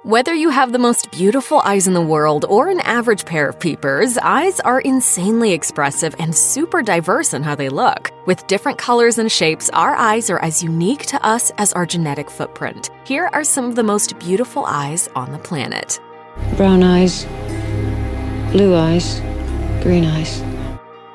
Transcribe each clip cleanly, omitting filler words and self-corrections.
Whether you have the most beautiful eyes in the world or an average pair of peepers, eyes are insanely expressive and super diverse in how they look. With different colors and shapes, our eyes are as unique to us as our genetic footprint. Here are some of the most beautiful eyes on the planet. Brown eyes, blue eyes, green eyes.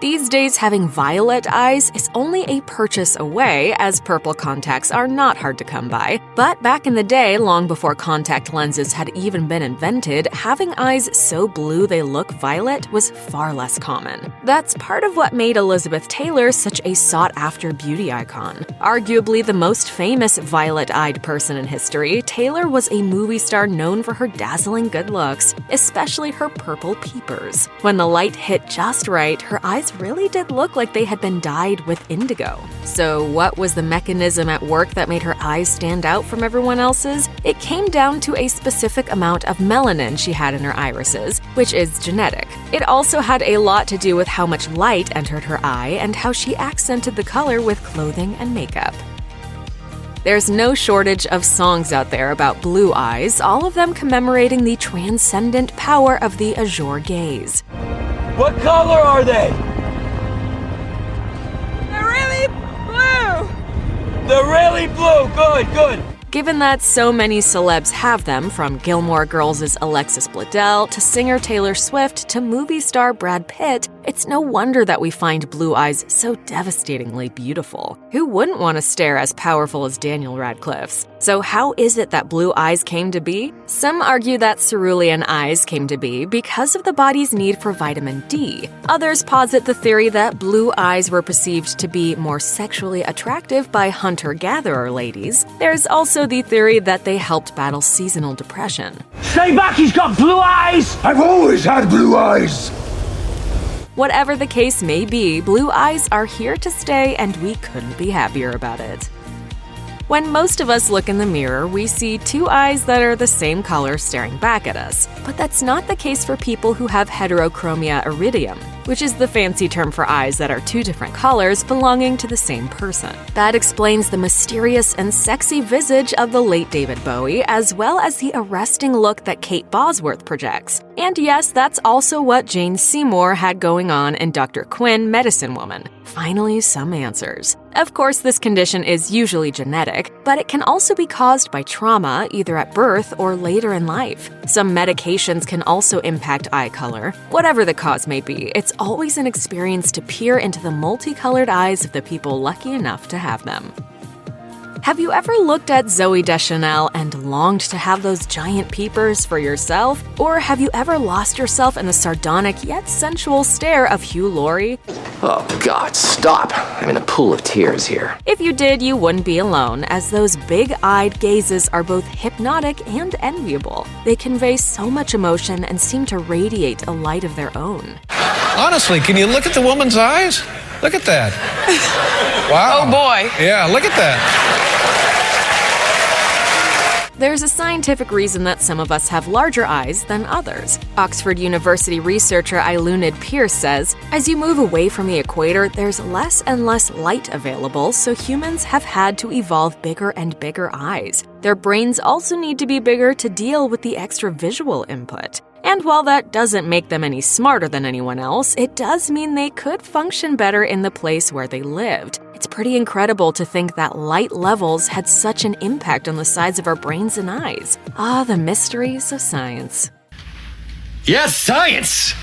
These days, having violet eyes is only a purchase away, as purple contacts are not hard to come by. But back in the day, long before contact lenses had even been invented, having eyes so blue they look violet was far less common. That's part of what made Elizabeth Taylor such a sought-after beauty icon. Arguably the most famous violet-eyed person in history, Taylor was a movie star known for her dazzling good looks, especially her purple peepers. When the light hit just right, her eyes really did look like they had been dyed with indigo. So what was the mechanism at work that made her eyes stand out from everyone else's? It came down to a specific amount of melanin she had in her irises, which is genetic. It also had a lot to do with how much light entered her eye and how she accented the color with clothing and makeup. There's no shortage of songs out there about blue eyes, all of them commemorating the transcendent power of the azure gaze. What color are they? They're really blue! Good, good! Given that so many celebs have them, from Gilmore Girls' Alexis Bledel to singer Taylor Swift to movie star Brad Pitt, it's no wonder that we find blue eyes so devastatingly beautiful. Who wouldn't want to stare as powerful as Daniel Radcliffe's? So how is it that blue eyes came to be? Some argue that cerulean eyes came to be because of the body's need for vitamin D. Others posit the theory that blue eyes were perceived to be more sexually attractive by hunter-gatherer ladies. There's also the theory that they helped battle seasonal depression. Stay back, he's got blue eyes! I've always had blue eyes! Whatever the case may be, blue eyes are here to stay, and we couldn't be happier about it. When most of us look in the mirror, we see two eyes that are the same color staring back at us. But that's not the case for people who have heterochromia iridium, which is the fancy term for eyes that are two different colors belonging to the same person. That explains the mysterious and sexy visage of the late David Bowie, as well as the arresting look that Kate Bosworth projects. And yes, that's also what Jane Seymour had going on in Dr. Quinn, Medicine Woman. Finally, some answers. Of course, this condition is usually genetic, but it can also be caused by trauma, either at birth or later in life. Some medications can also impact eye color. Whatever the cause may be, it's always an experience to peer into the multicolored eyes of the people lucky enough to have them. Have you ever looked at Zooey Deschanel and longed to have those giant peepers for yourself? Or have you ever lost yourself in the sardonic yet sensual stare of Hugh Laurie? Oh God, stop! I'm in a pool of tears here. If you did, you wouldn't be alone, as those big-eyed gazes are both hypnotic and enviable. They convey so much emotion and seem to radiate a light of their own. Honestly, can you look at the woman's eyes? Look at that. Wow. Oh boy. Yeah, look at that. There's a scientific reason that some of us have larger eyes than others. Oxford University researcher Ilunid Pierce says, as you move away from the equator, there's less and less light available, so humans have had to evolve bigger and bigger eyes. Their brains also need to be bigger to deal with the extra visual input. And while that doesn't make them any smarter than anyone else, it does mean they could function better in the place where they lived. It's pretty incredible to think that light levels had such an impact on the size of our brains and eyes. Ah, the mysteries of science. Yes, science!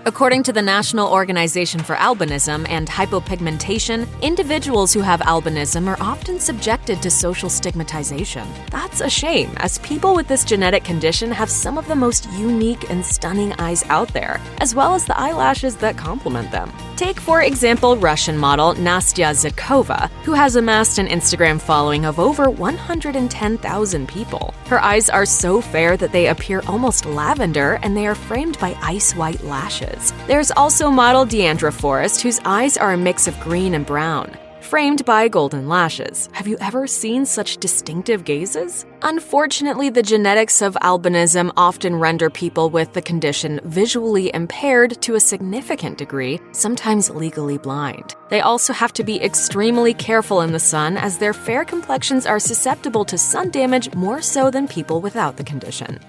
According to the National Organization for Albinism and Hypopigmentation, individuals who have albinism are often subjected to social stigmatization. That's a shame, as people with this genetic condition have some of the most unique and stunning eyes out there, as well as the eyelashes that complement them. Take, for example, Russian model Nastya Zhukova, who has amassed an Instagram following of over 110,000 people. Her eyes are so fair that they appear almost lavender, and they are framed by ice-white lashes. There's also model Deandra Forrest, whose eyes are a mix of green and brown. framed by golden lashes. Have you ever seen such distinctive gazes? Unfortunately, the genetics of albinism often render people with the condition visually impaired to a significant degree, sometimes legally blind. They also have to be extremely careful in the sun, as their fair complexions are susceptible to sun damage more so than people without the condition.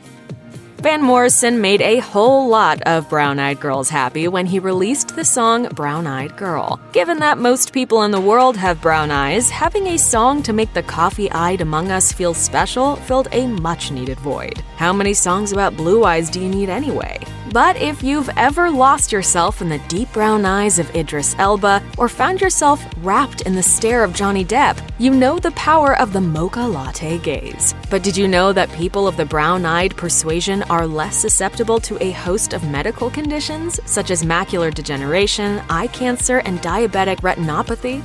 Van Morrison made a whole lot of brown-eyed girls happy when he released the song Brown-Eyed Girl. Given that most people in the world have brown eyes, having a song to make the coffee-eyed among us feel special filled a much-needed void. How many songs about blue eyes do you need anyway? But if you've ever lost yourself in the deep brown eyes of Idris Elba or found yourself wrapped in the stare of Johnny Depp, you know the power of the mocha latte gaze. But did you know that people of the brown-eyed persuasion are less susceptible to a host of medical conditions, such as macular degeneration, eye cancer, and diabetic retinopathy?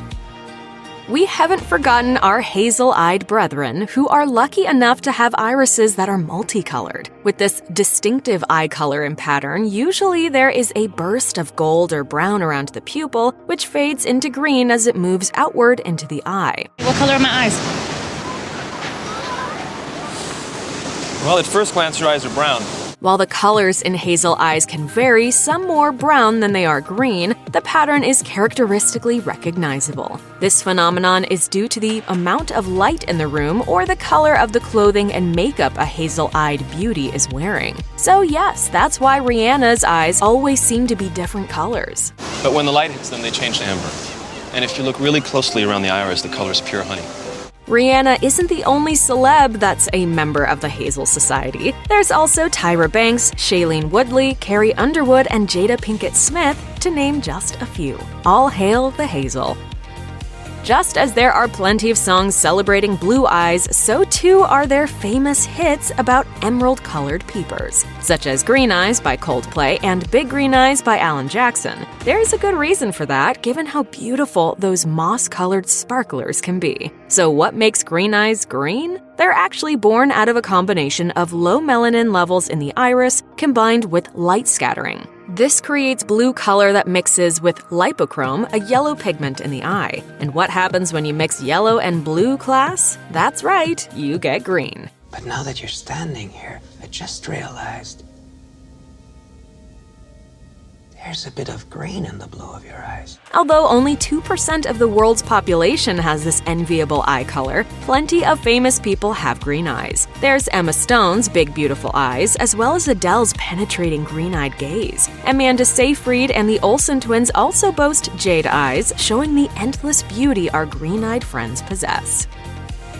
We haven't forgotten our hazel-eyed brethren, who are lucky enough to have irises that are multicolored. With this distinctive eye color and pattern, usually there is a burst of gold or brown around the pupil, which fades into green as it moves outward into the eye. What color are my eyes? Well, at first glance, your eyes are brown. While the colors in hazel eyes can vary, some more brown than they are green, the pattern is characteristically recognizable. This phenomenon is due to the amount of light in the room or the color of the clothing and makeup a hazel-eyed beauty is wearing. So yes, that's why Rihanna's eyes always seem to be different colors. But when the light hits them, they change to amber. And if you look really closely around the iris, the color is pure honey. Rihanna isn't the only celeb that's a member of the Hazel Society. There's also Tyra Banks, Shailene Woodley, Carrie Underwood, and Jada Pinkett Smith, to name just a few. All hail the Hazel. Just as there are plenty of songs celebrating blue eyes, so too are there famous hits about emerald-colored peepers, such as Green Eyes by Coldplay and Big Green Eyes by Alan Jackson. There's a good reason for that, given how beautiful those moss-colored sparklers can be. So what makes green eyes green? They're actually born out of a combination of low melanin levels in the iris combined with light scattering. This creates blue color that mixes with lipochrome, a yellow pigment in the eye. And what happens when you mix yellow and blue, class? That's right, you get green. But now that you're standing here, I just realized there's a bit of green in the blue of your eyes. Although only 2% of the world's population has this enviable eye color, plenty of famous people have green eyes. There's Emma Stone's big beautiful eyes, as well as Adele's penetrating green-eyed gaze. Amanda Seyfried and the Olsen twins also boast jade eyes, showing the endless beauty our green-eyed friends possess.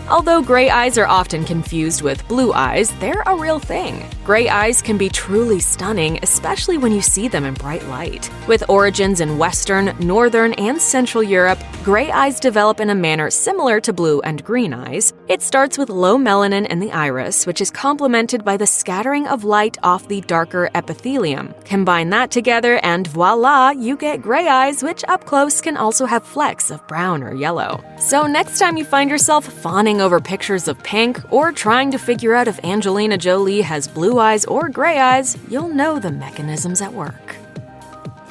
Although gray eyes are often confused with blue eyes, they're a real thing. Gray eyes can be truly stunning, especially when you see them in bright light. With origins in Western, Northern, and Central Europe, gray eyes develop in a manner similar to blue and green eyes. It starts with low melanin in the iris, which is complemented by the scattering of light off the darker epithelium. Combine that together and voila, you get gray eyes, which up close can also have flecks of brown or yellow. So next time you find yourself fawning over pictures of pink or trying to figure out if Angelina Jolie has blue eyes or gray eyes, you'll know the mechanisms at work.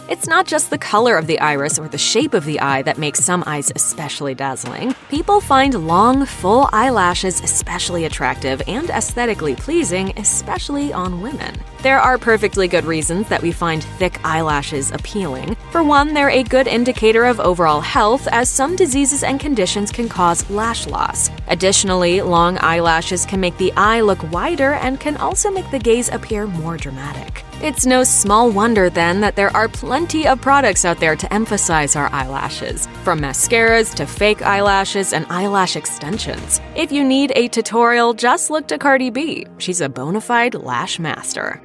It's not just the color of the iris or the shape of the eye that makes some eyes especially dazzling. People find long, full eyelashes especially attractive and aesthetically pleasing, especially on women. There are perfectly good reasons that we find thick eyelashes appealing. For one, they're a good indicator of overall health, as some diseases and conditions can cause lash loss. Additionally, long eyelashes can make the eye look wider and can also make the gaze appear more dramatic. It's no small wonder, then, that there are plenty of products out there to emphasize our eyelashes, from mascaras to fake eyelashes and eyelash extensions. If you need a tutorial, just look to Cardi B. She's a bona fide lash master.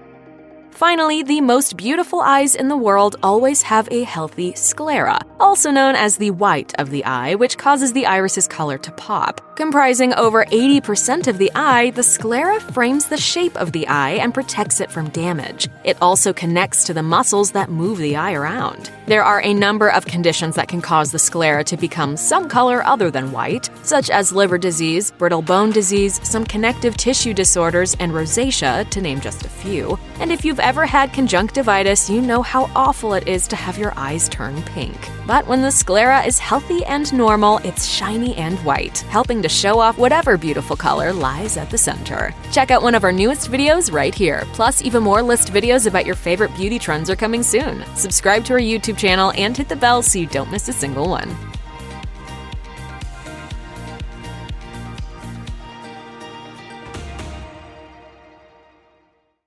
Finally, the most beautiful eyes in the world always have a healthy sclera, also known as the white of the eye, which causes the iris's color to pop. Comprising over 80% of the eye, the sclera frames the shape of the eye and protects it from damage. It also connects to the muscles that move the eye around. There are a number of conditions that can cause the sclera to become some color other than white, such as liver disease, brittle bone disease, some connective tissue disorders, and rosacea, to name just a few. And if you've ever had conjunctivitis, you know how awful it is to have your eyes turn pink. But when the sclera is healthy and normal, it's shiny and white, helping to show off whatever beautiful color lies at the center. Check out one of our newest videos right here. Plus, even more list videos about your favorite beauty trends are coming soon. Subscribe to our YouTube channel and hit the bell so you don't miss a single one.